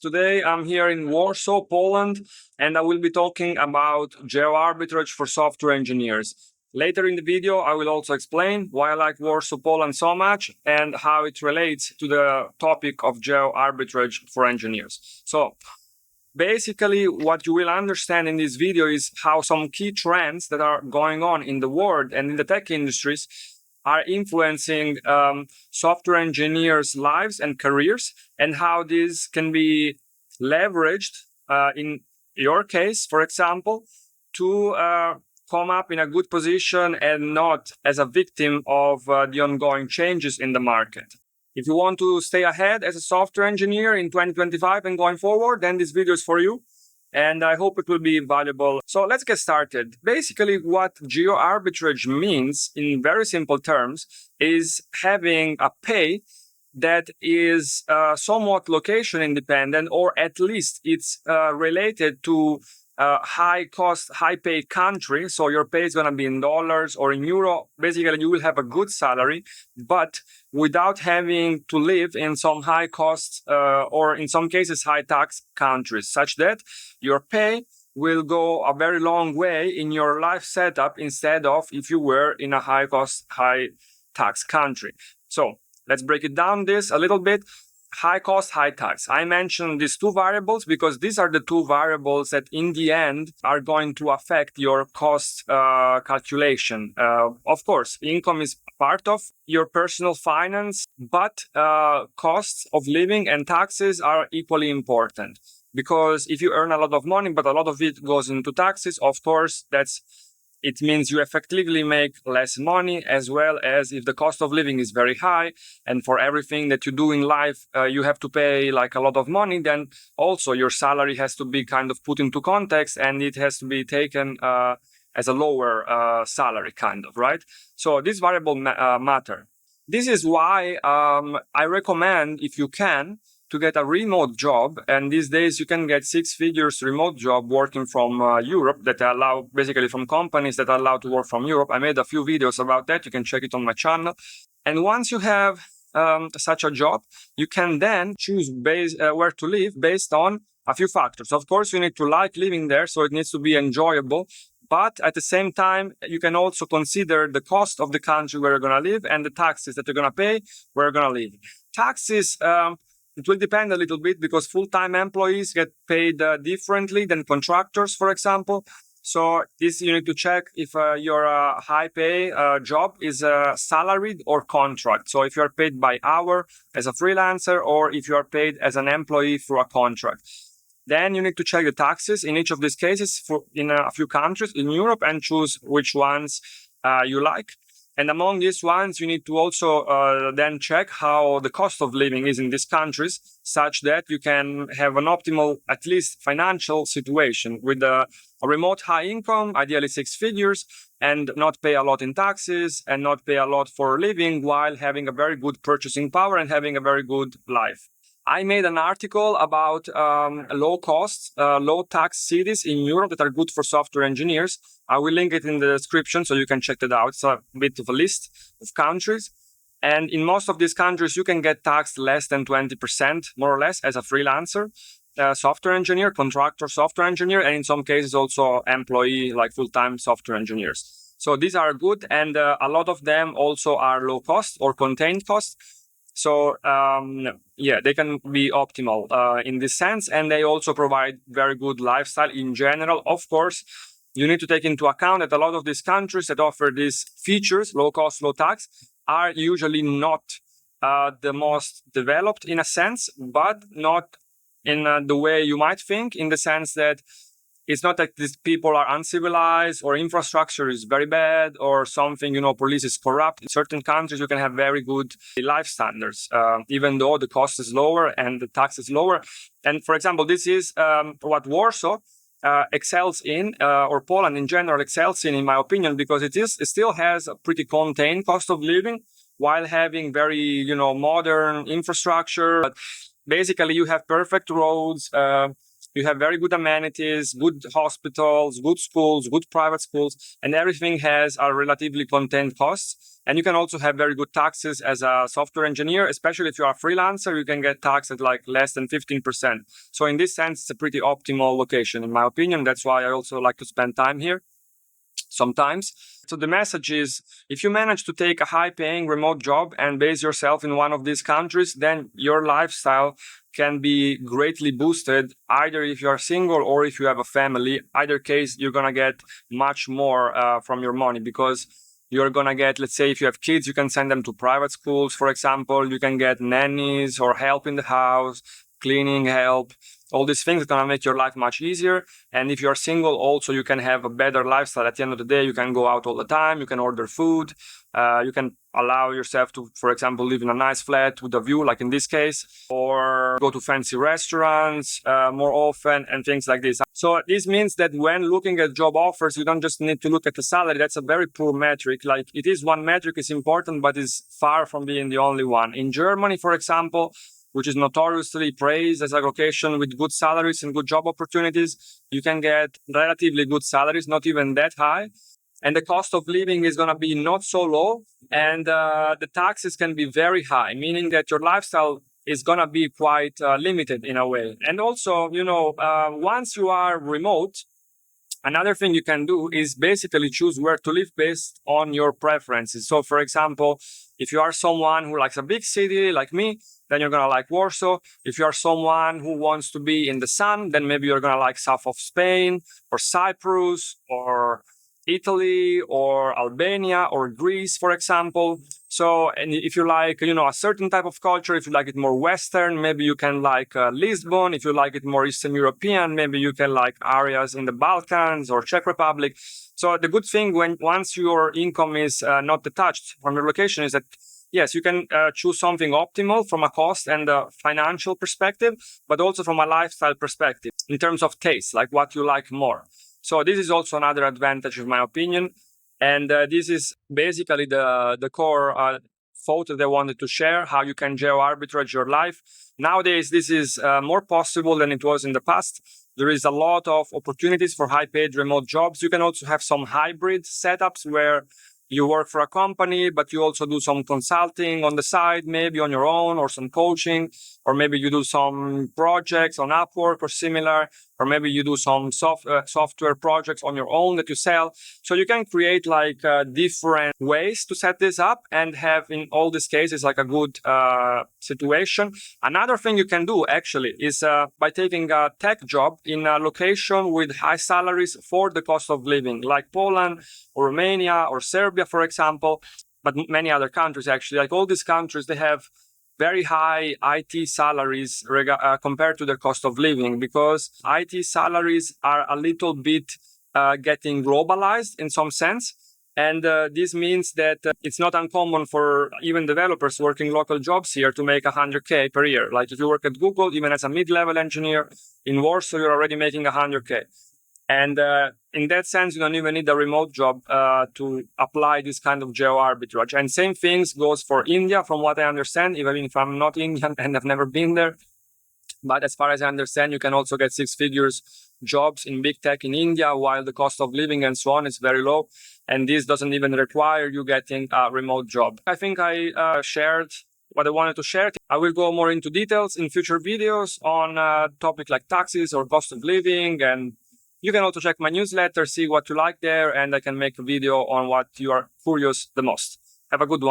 Today I'm here in Warsaw, Poland, and I will be talking about geo-arbitrage for software engineers. Later in the video, I will also explain why I like Warsaw, Poland so much and how it relates to the topic of geo-arbitrage for engineers. So basically, what you will understand in this video is how some key trends that are going on in the world and in the tech industries are influencing software engineers' lives and careers, and how this can be leveraged in your case, for example, to come up in a good position and not as a victim of the ongoing changes in the market. If you want to stay ahead as a software engineer in 2025 and going forward, then this video is for you. And I hope it will be valuable. So let's get started. Basically, what geo-arbitrage means in very simple terms is having a pay that is somewhat location independent, or at least it's related to high cost, high paid country. So your pay is going to be in dollars or in euro. Basically, you will have a good salary, but without having to live in some high cost or in some cases high tax countries, such that your pay will go a very long way in your life setup instead of if you were in a high cost, high tax country. So let's break it down this a little bit. High cost, high tax. I mentioned these two variables because these are the two variables that in the end are going to affect your cost calculation. Of course, income is part of your personal finance, but costs of living and taxes are equally important. Because if you earn a lot of money, but a lot of it goes into taxes, of course, it means you effectively make less money, as well as if the cost of living is very high and for everything that you do in life, you have to pay like a lot of money, then also your salary has to be kind of put into context and it has to be taken as a lower salary kind of, right? So this variable matter. This is why I recommend, if you can, to get a remote job. And these days you can get 6 figures remote job working from Europe that allow, basically from companies that are allowed to work from Europe. I made a few videos about that. You can check it on my channel. And once you have such a job, you can then choose where to live based on a few factors. Of course, you need to like living there, so it needs to be enjoyable. But at the same time, you can also consider the cost of the country where you're going to live and the taxes that you're going to pay where you're going to live. Taxes, it will depend a little bit because full-time employees get paid differently than contractors, for example. So this you need to check if your high-pay job is salaried or contract. So if you are paid by hour as a freelancer or if you are paid as an employee through a contract. Then you need to check the taxes in each of these cases in a few countries in Europe and choose which ones you like. And among these ones, you need to also then check how the cost of living is in these countries, such that you can have an optimal, at least financial situation with a remote high income, ideally 6 figures, and not pay a lot in taxes and not pay a lot for living while having a very good purchasing power and having a very good life. I made an article about low cost, low tax cities in Europe that are good for software engineers. I will link it in the description so you can check it out. It's a bit of a list of countries. And in most of these countries, you can get taxed less than 20%, more or less, as a freelancer, software engineer, contractor software engineer, and in some cases also employee, like full-time software engineers. So these are good, and a lot of them also are low cost or contained cost. So yeah, they can be optimal in this sense, and they also provide very good lifestyle in general. Of course, you need to take into account that a lot of these countries that offer these features, low cost, low tax, are usually not the most developed in a sense, but not in the way you might think, in the sense that it's not like these people are uncivilized or infrastructure is very bad or something, police is corrupt. In certain countries, you can have very good life standards, even though the cost is lower and the tax is lower. And for example, this is what Warsaw excels in, or Poland in general excels in my opinion, because it still has a pretty contained cost of living while having very, modern infrastructure. But basically, you have perfect roads. you have very good amenities, good hospitals, good schools, good private schools, and everything has a relatively contained cost. And you can also have very good taxes as a software engineer, especially if you are a freelancer, you can get taxed at like less than 15%. So in this sense, it's a pretty optimal location, in my opinion. That's why I also like to spend time here sometimes. So the message is, if you manage to take a high-paying remote job and base yourself in one of these countries, then your lifestyle can be greatly boosted, either if you are single or if you have a family. Either case, you're going to get much more from your money, because you're going to get, let's say, if you have kids, you can send them to private schools, for example. You can get nannies or help in the house, cleaning help. All these things are going to make your life much easier. And if you're single, also, you can have a better lifestyle. At the end of the day, you can go out all the time. You can order food. You can allow yourself to, for example, live in a nice flat with a view, like in this case, or go to fancy restaurants more often and things like this. So this means that when looking at job offers, you don't just need to look at the salary. That's a very poor metric. Like, it is one metric, it's important, but it's far from being the only one. In Germany, for example, which is notoriously praised as a location with good salaries and good job opportunities, you can get relatively good salaries, not even that high. And the cost of living is going to be not so low. And the taxes can be very high, meaning that your lifestyle is going to be quite limited in a way. And also, once you are remote, another thing you can do is basically choose where to live based on your preferences. So, for example, if you are someone who likes a big city like me, then you're going to like Warsaw. If you are someone who wants to be in the sun, then maybe you're going to like south of Spain or Cyprus or Italy or Albania or Greece, for example. So, and if you like, a certain type of culture, if you like it more Western, maybe you can like Lisbon. If you like it more Eastern European, maybe you can like areas in the Balkans or Czech Republic. So the good thing once your income is not detached from your location is that, yes, you can choose something optimal from a cost and a financial perspective, but also from a lifestyle perspective in terms of taste, like what you like more. So this is also another advantage, in my opinion. And this is basically the core thought that I wanted to share, how you can geo-arbitrage your life. Nowadays, this is more possible than it was in the past. There is a lot of opportunities for high-paid remote jobs. You can also have some hybrid setups where you work for a company, but you also do some consulting on the side, maybe on your own, or some coaching, or maybe you do some projects on Upwork or similar, or maybe you do some software projects on your own that you sell. So you can create like different ways to set this up and have, in all these cases, like a good situation. Another thing you can do actually is by taking a tech job in a location with high salaries for the cost of living, like Poland or Romania or Serbia, for example, but many other countries actually. Like all these countries, they have very high IT salaries compared to their cost of living, because IT salaries are a little bit getting globalized in some sense. And this means that it's not uncommon for even developers working local jobs here to make 100K per year. Like if you work at Google, even as a mid-level engineer in Warsaw, you're already making 100K. And in that sense, you don't even need a remote job to apply this kind of geo-arbitrage. And same things goes for India, from what I understand, even if I'm not Indian and I've never been there. But as far as I understand, you can also get 6 figures jobs in big tech in India, while the cost of living and so on is very low. And this doesn't even require you getting a remote job. I think I shared what I wanted to share. I will go more into details in future videos on a topic like taxes or cost of living. And you can also check my newsletter, see what you like there, and I can make a video on what you are curious the most. Have a good one.